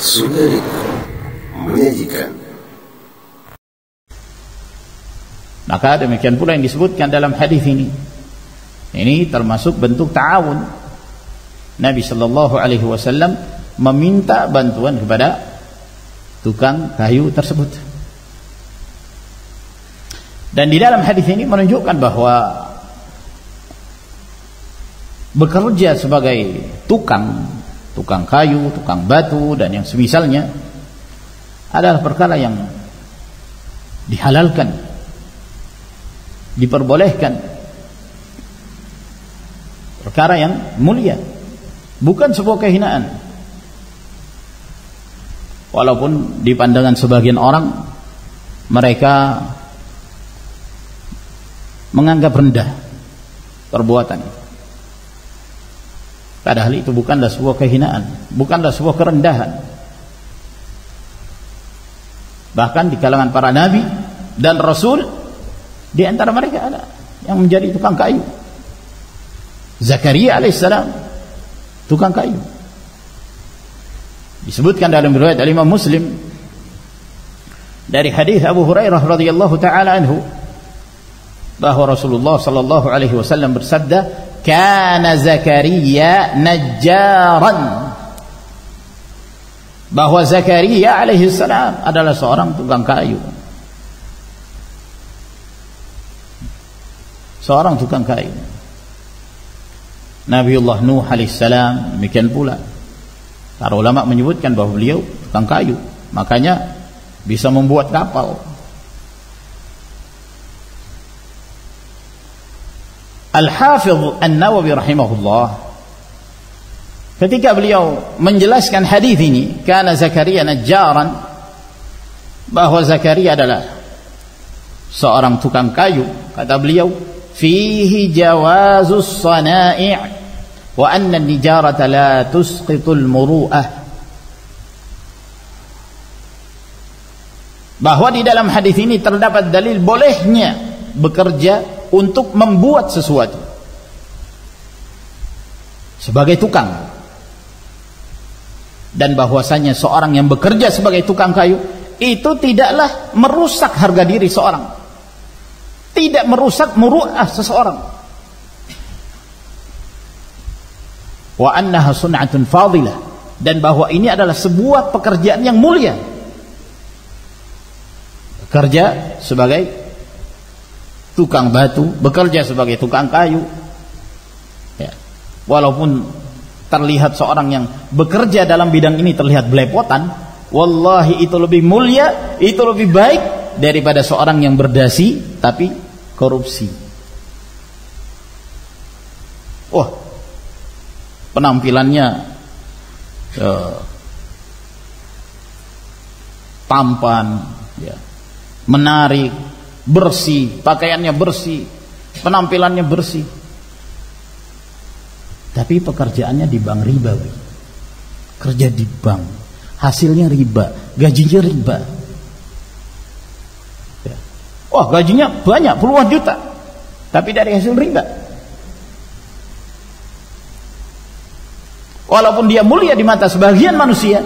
Sunarika menyajikan. Maka demikian pula yang disebutkan dalam hadis ini. Ini termasuk bentuk ta'awun. Nabi sallallahu alaihi wasallam meminta bantuan kepada tukang kayu tersebut. Dan di dalam hadis ini menunjukkan bahwa bekerja sebagai tukang kayu, tukang batu dan yang semisalnya adalah perkara yang dihalalkan, diperbolehkan, perkara yang mulia, bukan sebuah kehinaan. Walaupun di pandangan sebagian orang mereka menganggap rendah perbuatan itu. Padahal itu bukanlah sebuah kehinaan, bukanlah sebuah kerendahan. Bahkan di kalangan para nabi dan rasul, di antara mereka ada yang menjadi tukang kayu. Zakaria alaihissalam tukang kayu. Disebutkan dalam riwayat Imam Muslim dari hadis Abu Hurairah radhiyallahu taala anhu bahwa Rasulullah sallallahu alaihi wasallam bersabda, "Kana Zakaria najjaran." Bahwa Zakaria alaihi salam adalah seorang tukang kayu. Seorang tukang kayu. Nabiullah Nuh alaihi salam demikian pula. Para ulama menyebutkan bahwa beliau tukang kayu, makanya bisa membuat kapal. Al-Hafidh An-Nawawi rahimahullah ketika beliau menjelaskan hadis ini, kana Zakaria najjaran, bahwa Zakaria adalah seorang tukang kayu, kata beliau, fihi jawazus sana'i' wa anna an-nijarata la tusqitul muru'ah. Bahwa di dalam hadis ini terdapat dalil bolehnya bekerja untuk membuat sesuatu sebagai tukang, dan bahwasanya seorang yang bekerja sebagai tukang kayu itu tidaklah merusak harga diri seorang, tidak merusak muru'ah seseorang. Wa annaha sun'atun fadilah, dan bahwa ini adalah sebuah pekerjaan yang mulia, bekerja sebagai tukang batu, bekerja sebagai tukang kayu ya. Walaupun terlihat seorang yang bekerja dalam bidang ini terlihat belepotan, wallahi itu lebih mulia, itu lebih baik daripada seorang yang berdasi tapi korupsi. Wah, penampilannya tampan ya, menarik, bersih, pakaiannya bersih, penampilannya bersih, tapi pekerjaannya di bank riba, kerja di bank, hasilnya riba, gajinya riba ya. Wah, gajinya banyak, puluhan juta, tapi dari hasil riba. Walaupun dia mulia di mata sebagian manusia,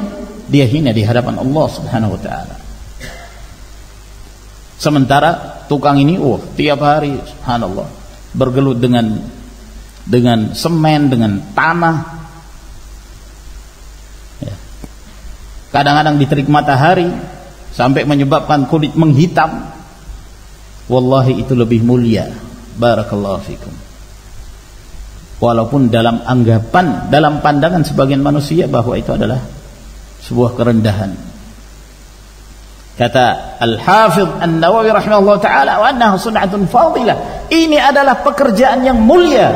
dia hina di hadapan Allah subhanahu wa ta'ala. Sementara tukang ini, tiap hari subhanallah bergelut dengan semen, dengan tanah ya. Kadang-kadang diterik matahari sampai menyebabkan kulit menghitam. Wallahi itu lebih mulia, barakallahu fikum. Walaupun dalam anggapan, dalam pandangan sebagian manusia bahwa itu adalah sebuah kerendahan. Kata Al-Hafidh An-Nawawi rahimahullah ta'ala, wa annaha sun'atun fadilah, ini adalah pekerjaan yang mulia.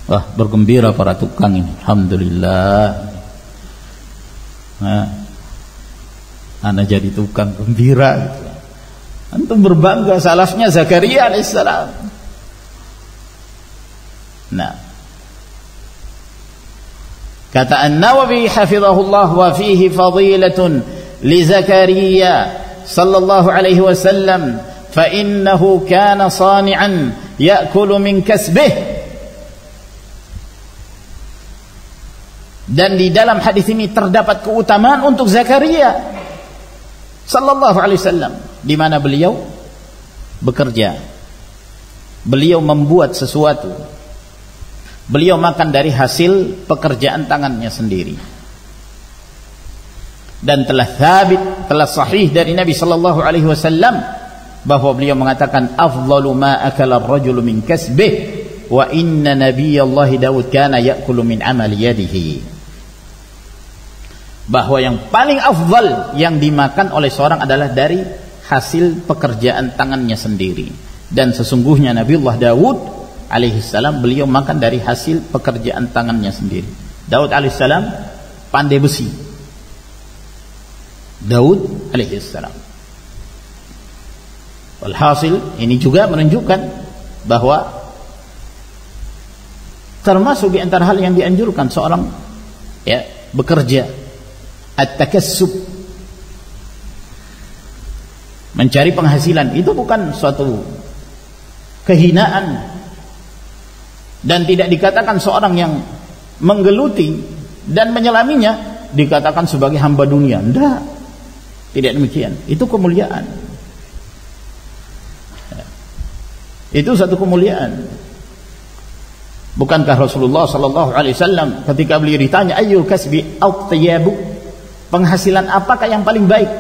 Wah, bergembira para tukang ini, alhamdulillah. Nah, ana jadi tukang gembira gitu. Antum berbangga, salafnya Zakaria alaihissalam. Nah, kata An-Nawawi hafizahullah, wa fihi fadilatun li Zakaria sallallahu alaihi wasallam fa innahu kana sani'an ya'kulu min kasbih. Dan di dalam hadis ini terdapat keutamaan untuk Zakaria sallallahu alaihi wasallam, di mana beliau bekerja, beliau membuat sesuatu, beliau makan dari hasil pekerjaan tangannya sendiri. Dan telah thabit, telah sahih dari Nabi sallallahu alaihi wasallam bahwa beliau mengatakan afdalu ma akala ar-rajulu min kasbih wa inna nabiyallahi Daud kana ya'kulu min amali yadihi. Bahwa yang paling afdal yang dimakan oleh seorang adalah dari hasil pekerjaan tangannya sendiri. Dan sesungguhnya Nabiullah Daud alaihissalam beliau makan dari hasil pekerjaan tangannya sendiri. Daud alaihissalam pandai besi. Daud alaihissalam. Walhasil ini juga menunjukkan bahwa termasuk di antara hal yang dianjurkan seorang bekerja, at-takassub, mencari penghasilan, itu bukan suatu kehinaan dan tidak dikatakan seorang yang menggeluti dan menyelaminya dikatakan sebagai hamba dunia. Tidak demikian. Itu kemuliaan. Itu satu kemuliaan. Bukankah Rasulullah sallallahu alaihi wasallam ketika beliau ditanya ayyul kasbi atyabu, penghasilan apakah yang paling baik?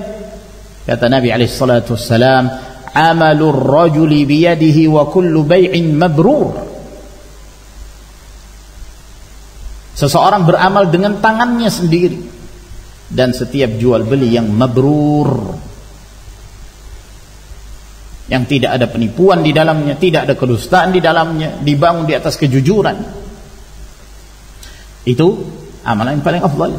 Kata Nabi alaihi salatu wassalam, amalur rajuli biyadihi wa kullu bai'in mabrur. Seseorang beramal dengan tangannya sendiri dan setiap jual beli yang mabrur, yang tidak ada penipuan di dalamnya, tidak ada kedustaan di dalamnya, dibangun di atas kejujuran, itu amalan yang paling afdal.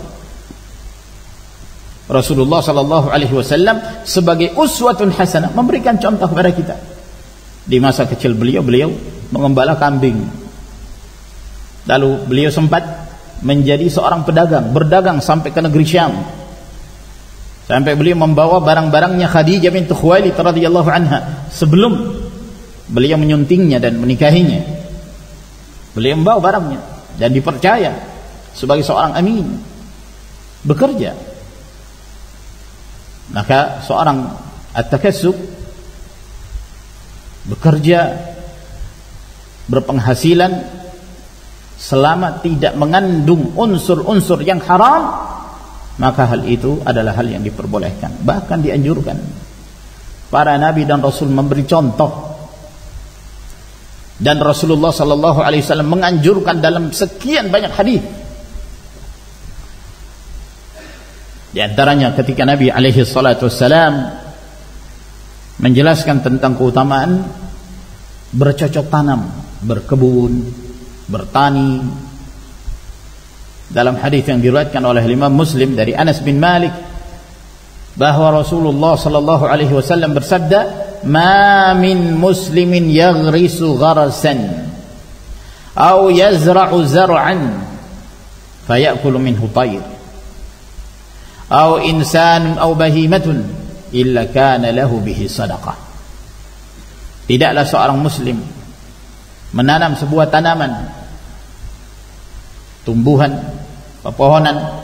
Rasulullah sallallahu alaihi wasallam sebagai uswatun hasanah memberikan contoh kepada kita. Di masa kecil beliau mengembala kambing. Lalu beliau sempat menjadi seorang pedagang, berdagang sampai ke negeri Syam. Sampai beliau membawa barang-barangnya Khadijah binti Khuwailid radhiyallahu anha sebelum beliau menyuntingnya dan menikahinya. Beliau membawa barangnya dan dipercaya sebagai seorang amin, bekerja. Maka seorang at-takassub, bekerja, berpenghasilan selama tidak mengandung unsur-unsur yang haram, maka hal itu adalah hal yang diperbolehkan, bahkan dianjurkan. Para nabi dan rasul memberi contoh, dan Rasulullah sallallahu alaihi wasallam menganjurkan dalam sekian banyak hadis. Di antaranya ketika Nabi alaihi salatu wassalam menjelaskan tentang keutamaan bercocok tanam, berkebun, bertani. Dalam hadis yang diriwayatkan oleh Imam Muslim dari Anas bin Malik bahwa Rasulullah sallallahu alaihi wasallam bersabda, "Ma min muslimin yaghrisu gharasan aw yazra'u zar'an fayakulu minhu tayr aw insanun aw bahimatun illa kana lahu bihi sadaqah." Tidaklah seorang muslim menanam sebuah tanaman, tumbuhan, pepohonan,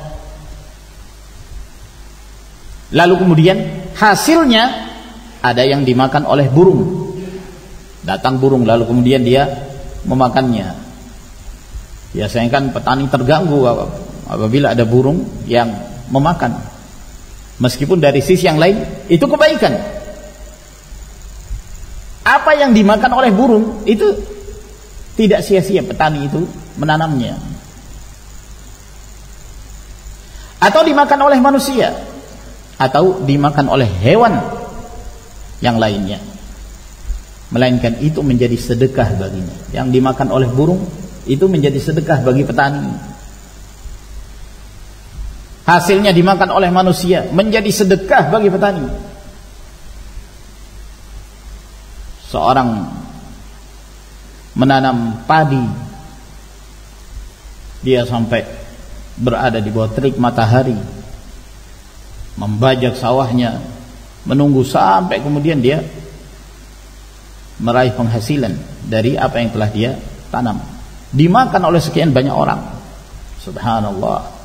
lalu kemudian hasilnya ada yang dimakan oleh burung. Datang burung lalu kemudian dia memakannya. Biasanya kan petani terganggu apabila ada burung yang memakan. Meskipun dari sisi yang lain itu kebaikan. Apa yang dimakan oleh burung itu tidak sia-sia petani itu menanamnya. Atau dimakan oleh manusia, atau dimakan oleh hewan yang lainnya, melainkan itu menjadi sedekah baginya. Yang dimakan oleh burung itu menjadi sedekah bagi petani. Hasilnya dimakan oleh manusia menjadi sedekah bagi petani. Seorang menanam padi, dia sampai berada di bawah terik matahari, membajak sawahnya, menunggu sampai kemudian dia meraih penghasilan dari apa yang telah dia tanam, dimakan oleh sekian banyak orang. Subhanallah.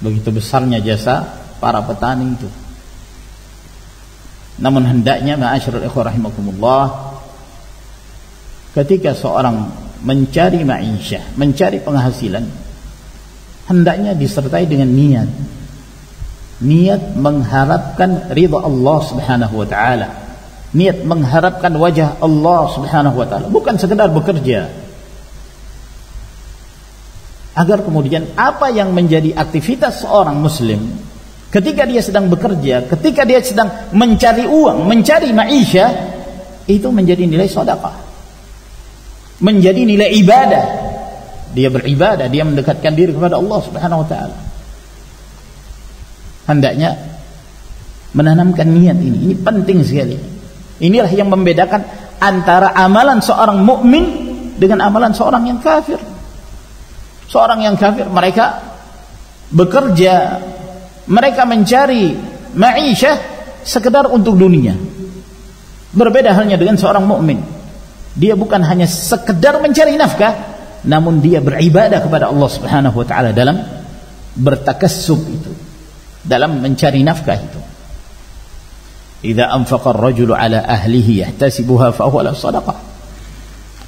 Begitu besarnya jasa para petani itu. Namun hendaknya ma'asyiral ikhwah rahimakumullah, ketika seorang mencari ma'isyah, mencari penghasilan, hendaknya disertai dengan niat. Niat mengharapkan ridha Allah Subhanahu wa taala. Niat mengharapkan wajah Allah Subhanahu wa taala, bukan sekedar bekerja. Agar kemudian apa yang menjadi aktivitas seorang muslim ketika dia sedang bekerja, ketika dia sedang mencari uang, mencari ma'isyah, itu menjadi nilai sedekah, menjadi nilai ibadah. Dia beribadah, dia mendekatkan diri kepada Allah Subhanahu wa taala. Hendaknya menanamkan niat ini penting sekali. Inilah yang membedakan antara amalan seorang mukmin dengan amalan seorang yang kafir. Seorang yang kafir, mereka bekerja, mereka mencari ma'isyah sekedar untuk dunia. Berbeda halnya dengan seorang mukmin. Dia bukan hanya sekedar mencari nafkah, namun dia beribadah kepada Allah Subhanahu wa taala dalam bertakassub itu, dalam mencari nafkah itu. Idza anfaqa ar-rajulu ala ahlihi yahtasibuha fa huwa lahu shadaqah.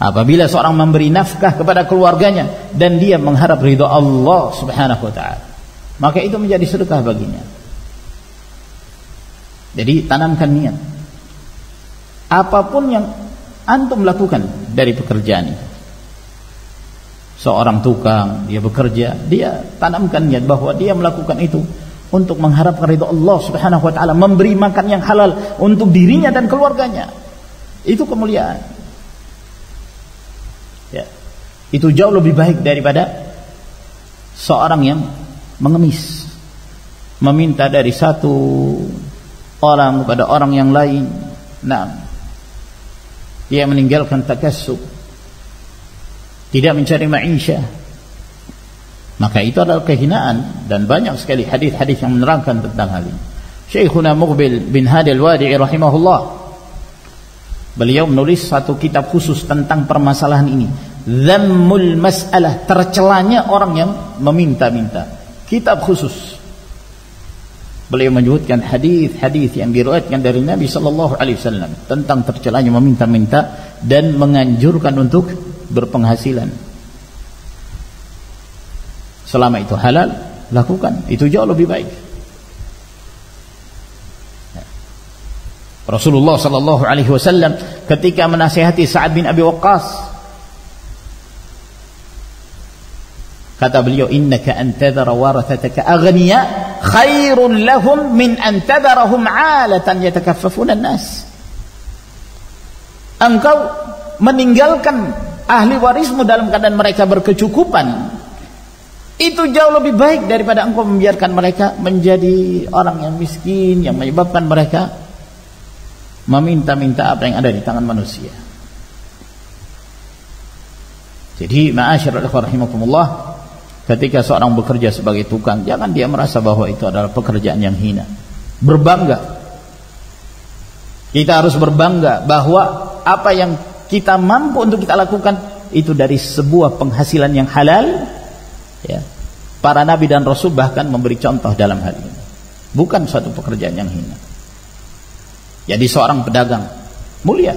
Apabila seorang memberi nafkah kepada keluarganya dan dia mengharap ridha Allah Subhanahu wa taala, maka itu menjadi sedekah baginya. Jadi tanamkan niat. Apapun yang antum lakukan dari pekerjaan itu. Seorang tukang, dia bekerja, dia tanamkan niat bahwa dia melakukan itu untuk mengharapkan ridha Allah Subhanahu wa taala, memberi makan yang halal untuk dirinya dan keluarganya. Itu kemuliaan. Ya. Itu jauh lebih baik daripada seorang yang mengemis, meminta dari satu orang kepada orang yang lain. Nah, dia meninggalkan takassub, tidak mencari ma'isyah, maka itu adalah kehinaan. Dan banyak sekali hadis-hadis yang menerangkan tentang hal ini. Syekhuna Muqbil bin Hadi al-Wadi'i rahimahullah, beliau menulis satu kitab khusus tentang permasalahan ini, Dhammul Mas'alah, tercelanya orang yang meminta-minta. Kitab khusus. Beliau menyebutkan hadis-hadis yang diriwayatkan dari Nabi sallallahu alaihi wasallam tentang tercelanya meminta-minta dan menganjurkan untuk berpenghasilan. Selama itu halal, lakukan. Itu jauh lebih baik. Rasulullah sallallahu alaihi wasallam ketika menasihati Sa'ad bin Abi Waqqas, kata beliau, innaka antadhara warathataka aghniya khairun lahum min antadharahum 'alatan yatakaffafuna an-nas. Engkau meninggalkan ahli warismu dalam keadaan mereka berkecukupan, itu jauh lebih baik daripada engkau membiarkan mereka menjadi orang yang miskin, yang menyebabkan mereka meminta-minta apa yang ada di tangan manusia. Jadi ma'asyiral ikhwah rahimakumullah, ketika seorang bekerja sebagai tukang, jangan dia merasa bahwa itu adalah pekerjaan yang hina. Berbangga. Kita harus berbangga bahwa apa yang kita mampu untuk kita lakukan itu dari sebuah penghasilan yang halal. Ya. Para nabi dan rasul bahkan memberi contoh dalam hal ini. Bukan suatu pekerjaan yang hina. Jadi seorang pedagang mulia,